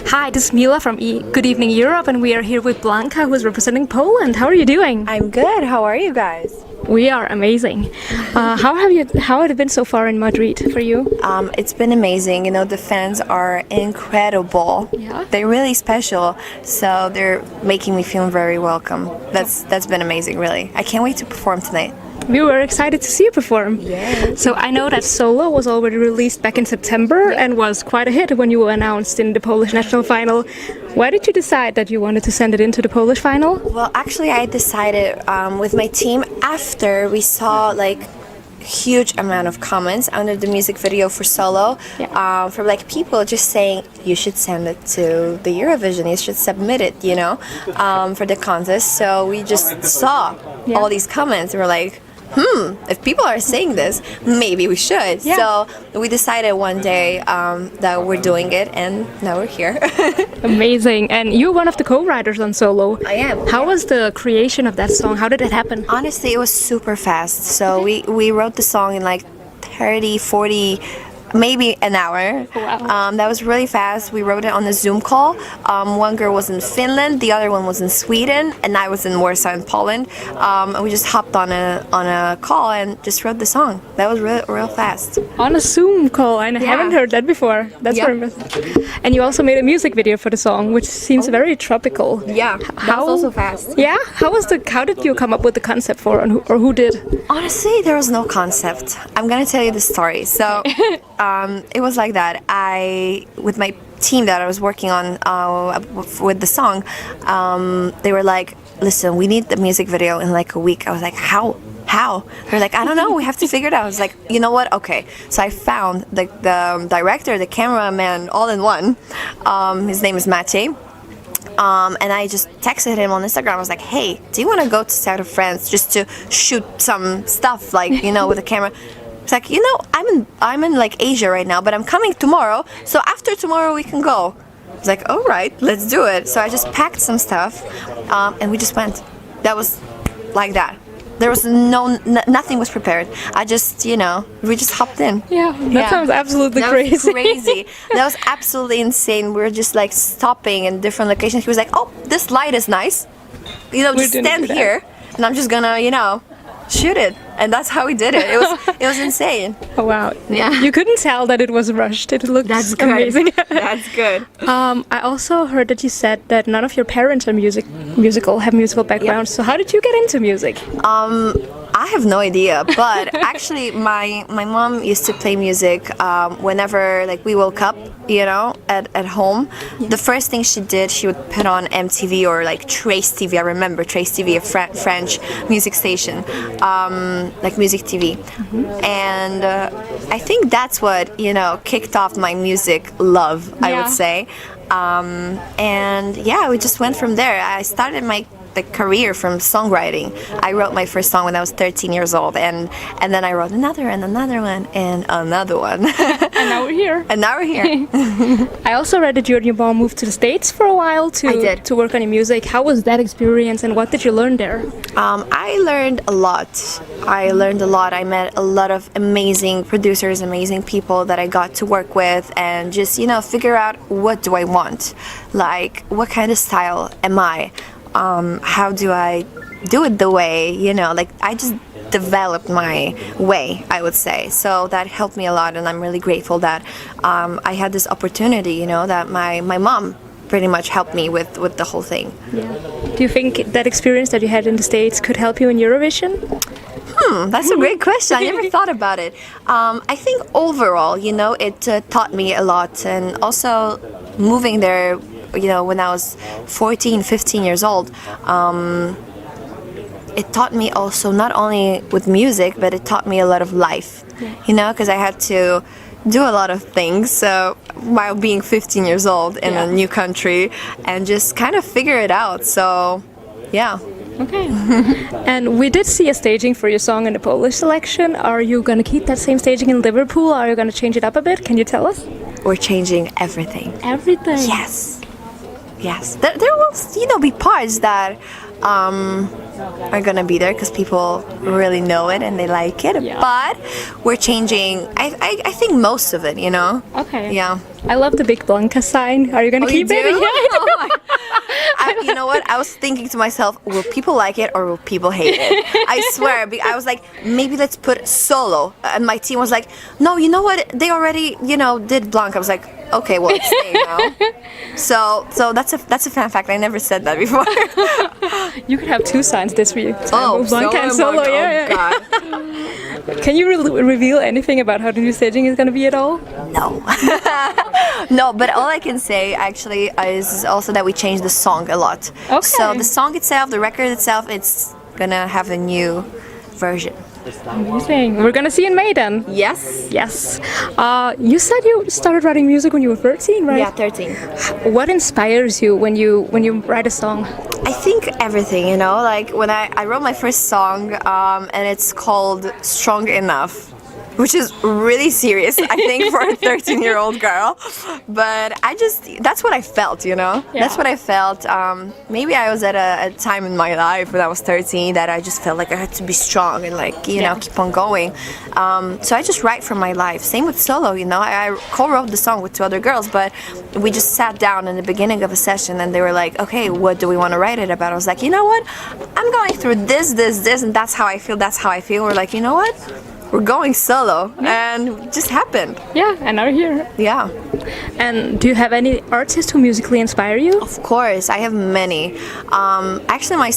Hi, this is Mila from Good Evening Europe, and we are here with Blanka, who is representing Poland. How are you doing? I'm good. How are you guys? We are amazing. How had it been so far in Madrid for you? It's been amazing. You know, the fans are incredible. Yeah. They're really special. So they're making me feel very welcome. That's been amazing, really. I can't wait to perform tonight. We were excited to see you perform. Yeah. So I know that Solo was already released back in September and was quite a hit when you were announced in the Polish national final. Why did you decide that you wanted to send it into the Polish final? Well, actually, I decided with my team after we saw like huge amount of comments under the music video for Solo from like people just saying you should send it to the Eurovision, you should submit it, you know, for the contest. So we just saw all these comments and we're like, if people are saying this, maybe we should. Yeah. So we decided one day that we're doing it, and now we're here. Amazing. And you're one of the co-writers on Solo. I am. How was the creation of that song? How did it happen? Honestly, it was super fast. So we wrote the song in like 30, 40, maybe an hour. Wow. That was really fast. We wrote it on a Zoom call. One girl was in Finland, the other one was in Sweden, and I was in Warsaw in Poland. And we just hopped on a call and just wrote the song. That was real fast. On a Zoom call, I haven't heard that before. That's very impressive. And you also made a music video for the song, which seems very tropical. Yeah, that was also fast. Yeah, how did you come up with the concept for, or who did? Honestly, there was no concept. I'm gonna tell you the story. So it was like that. With my team that I was working on with the song, they were like, listen, we need the music video in like a week. I was like, how? They're like, I don't know, we have to figure it out. I was like, you know what? Okay. So I found the director, the cameraman, all in one. His name is Maciej. And I just texted him on Instagram. I was like, hey, do you want to go to south of France just to shoot some stuff, like, you know, with a camera? It's like, you know, I'm in like Asia right now, but I'm coming tomorrow. So after tomorrow we can go. It's like, all right, let's do it. So I just packed some stuff, and we just went. That was like that. There was nothing was prepared. I just, you know, we just hopped in. Yeah, that sounds absolutely crazy. That was crazy. That was absolutely insane. We were just like stopping in different locations. He was like, oh, this light is nice. You know, just stand here, and I'm just gonna, you know, shoot it. And that's how we did it. It was insane. Oh wow. Yeah. You couldn't tell that it was rushed. It looked amazing. That's good. I also heard that you said that none of your parents are have musical backgrounds. So how did you get into music? I have no idea, but actually my mom used to play music whenever like we woke up, you know, at home. The first thing she did, she would put on MTV or like Trace TV. I remember Trace TV, a French music station, like music TV. And I think that's what, you know, kicked off my music love, I would say. And yeah, we just went from there. I started my career from songwriting. I wrote my first song when I was 13 years old, and then I wrote another one and another one. And now we're here. And now we're here. I also read that you and your mom moved to the States for a while to work on your music. How was that experience, and what did you learn there? I learned a lot. I met a lot of amazing producers, amazing people that I got to work with, and just, you know, figure out what do I want, like what kind of style am I. How do I do it the way, you know, like I just developed my way, I would say. So that helped me a lot, and I'm really grateful that I had this opportunity, you know, that my mom pretty much helped me with the whole thing. Yeah. Do you think that experience that you had in the States could help you in Eurovision? That's a great question. I never thought about it. I think overall, you know, it taught me a lot, and also moving there, you know, when I was 14, 15 years old, it taught me also not only with music, but it taught me a lot of life, you know, because I had to do a lot of things while being 15 years old in a new country and just kind of figure it out. So, yeah. Okay. And we did see a staging for your song in the Polish selection. Are you going to keep that same staging in Liverpool? Or are you going to change it up a bit? Can you tell us? We're changing everything. Everything? Yes. There will, you know, be parts that are gonna be there because people really know it and they like it. Yeah. But we're changing. I think most of it. You know. Okay. Yeah. I love the big Blanka sign. Are you gonna Oh, you keep it? do? Yeah, I do. Oh my- you know what? I was thinking to myself, will people like it or will people hate it? I swear, I was like, maybe let's put solo. And my team was like, no, you know what? They already, did Blanca. I was like, okay, well, it's staying now. So that's a fan fact. I never said that before. You could have two signs this week. Oh, Blanka and solo. Blanca. Yeah, Oh, yeah. God. Can you reveal anything about how the new staging is gonna be at all? No. No, but all I can say actually is also that we changed the song a lot. Okay. So the song itself, the record itself, it's gonna have a new version. Amazing. We're gonna see in May then. Yes. Yes. You said you started writing music when you were 13, right? Yeah, 13. What inspires you when you write a song? I think everything, like when I wrote my first song, and it's called Strong Enough, which is really serious, I think, for a 13-year-old girl. But that's what I felt, Yeah. That's what I felt. Maybe I was at a time in my life when I was 13 that I just felt like I had to be strong and keep on going. So I just write from my life. Same with solo, I co-wrote the song with two other girls, but we just sat down in the beginning of a session and they were like, okay, what do we want to write it about? I was like, you know what? I'm going through this, and that's how I feel. We're like, you know what? We're going solo, and it just happened. Yeah, and now you're here. Yeah. And do you have any artists who musically inspire you? Of course, I have many. Actually, my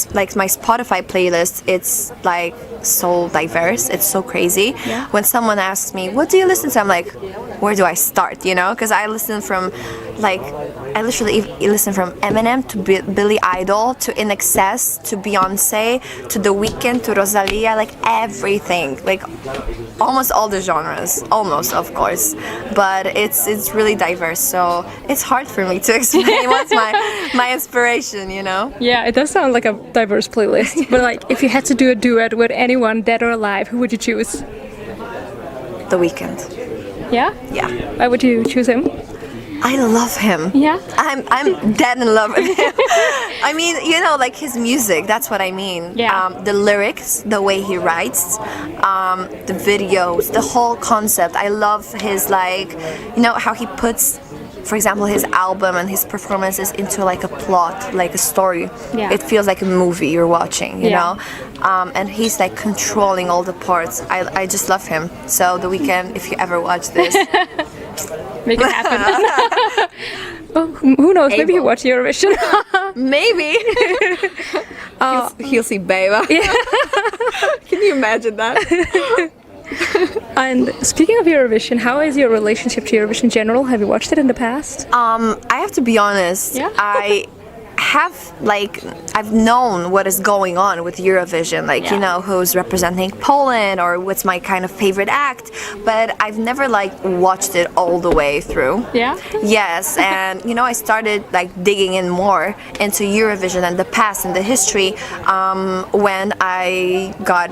Spotify playlist, it's like so diverse. It's so crazy. Yeah. When someone asks me, "What do you listen to?" I'm like, "Where do I start?" Because I listen from, I literally listen from Eminem to Billy Idol to In Excess to Beyonce to The Weeknd to Rosalia, like everything, like almost all the genres, almost, of course. But it's really diverse, so it's hard for me to explain what's my inspiration, Yeah, it does sound like a diverse playlist. But if you had to do a duet with anyone, dead or alive, who would you choose? The Weeknd. Yeah? Yeah. Why would you choose him? I love him. Yeah? I'm dead in love with him. I mean, his music, that's what I mean. Yeah. The lyrics, the way he writes, the videos, the whole concept. I love his, how he puts, for example, his album and his performances into a plot, like a story. Yeah. It feels like a movie you're watching, you Yeah. know? And he's controlling all the parts. I just love him. So The Weeknd, if you ever watch this, Make it happen. Well, who knows? Maybe you watch Eurovision. maybe he'll see Beba. Can you imagine that? And speaking of Eurovision, how is your relationship to Eurovision in general? Have you watched it in the past? I have to be honest. Yeah? I have I've known what is going on with Eurovision, who's representing Poland or what's my kind of favorite act, but I've never watched it all the way through. Yeah? Yes, and I started digging in more into Eurovision and the past and the history when I got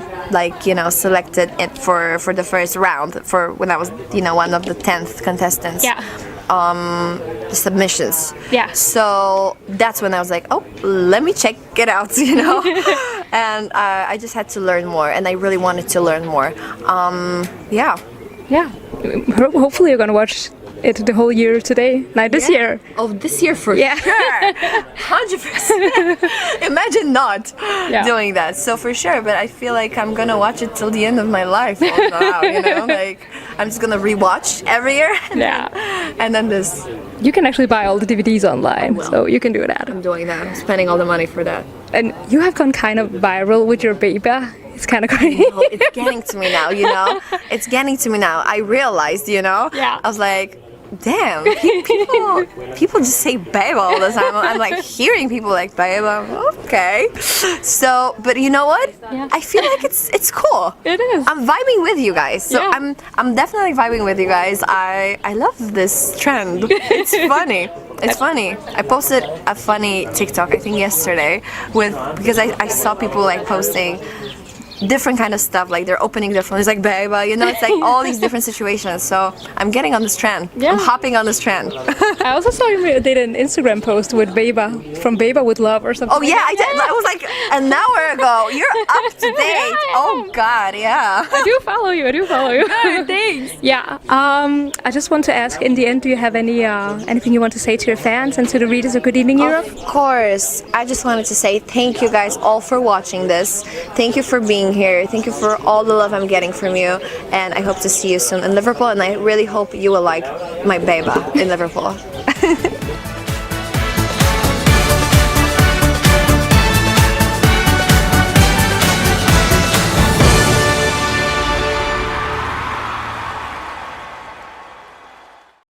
selected for the first round for when I was one of the 10th contestants. Yeah. The submissions. Yeah. So that's when I was like, oh, let me check it out, and I just had to learn more, and I really wanted to learn more. Yeah. Yeah. Hopefully you're gonna watch it the whole year today. This year. Oh, this year for Yeah. sure. 100%. Imagine not doing that. So for sure, but I feel like I'm gonna watch it till the end of my life. I'm just gonna rewatch every year. And then this. You can actually buy all the DVDs online, so you can do that. I'm doing that. I'm spending all the money for that. And you have gone kind of viral with your baby. It's kind of crazy. Oh, it's getting to me now, It's getting to me now. I realized, Yeah. I was like, damn, people just say babe all the time. I'm hearing people like babe. Okay. So, but you know what? Yeah. I feel like it's cool. It is. I'm vibing with you guys. So Yeah. I'm definitely vibing with you guys. I love this trend. It's funny. It's funny. I posted a funny TikTok, I think yesterday, because I saw people posting different kind of stuff, like they're opening their phone, it's like baby, you know, it's like all these different situations. So I'm getting on this trend. Yeah. I'm hopping on this trend. I also saw you did an Instagram post with Beba, from Beba with Love or something. Oh yeah, I did. That was like an hour ago. You're up to date. Oh God, yeah. I do follow you. Good, thanks. Yeah. I just want to ask, in the end, do you have anything you want to say to your fans and to the readers of Good Evening Europe? Of course. I just wanted to say thank you guys all for watching this. Thank you for being here. Thank you for all the love I'm getting from you. And I hope to see you soon in Liverpool. And I really hope you will like my Beba in Liverpool.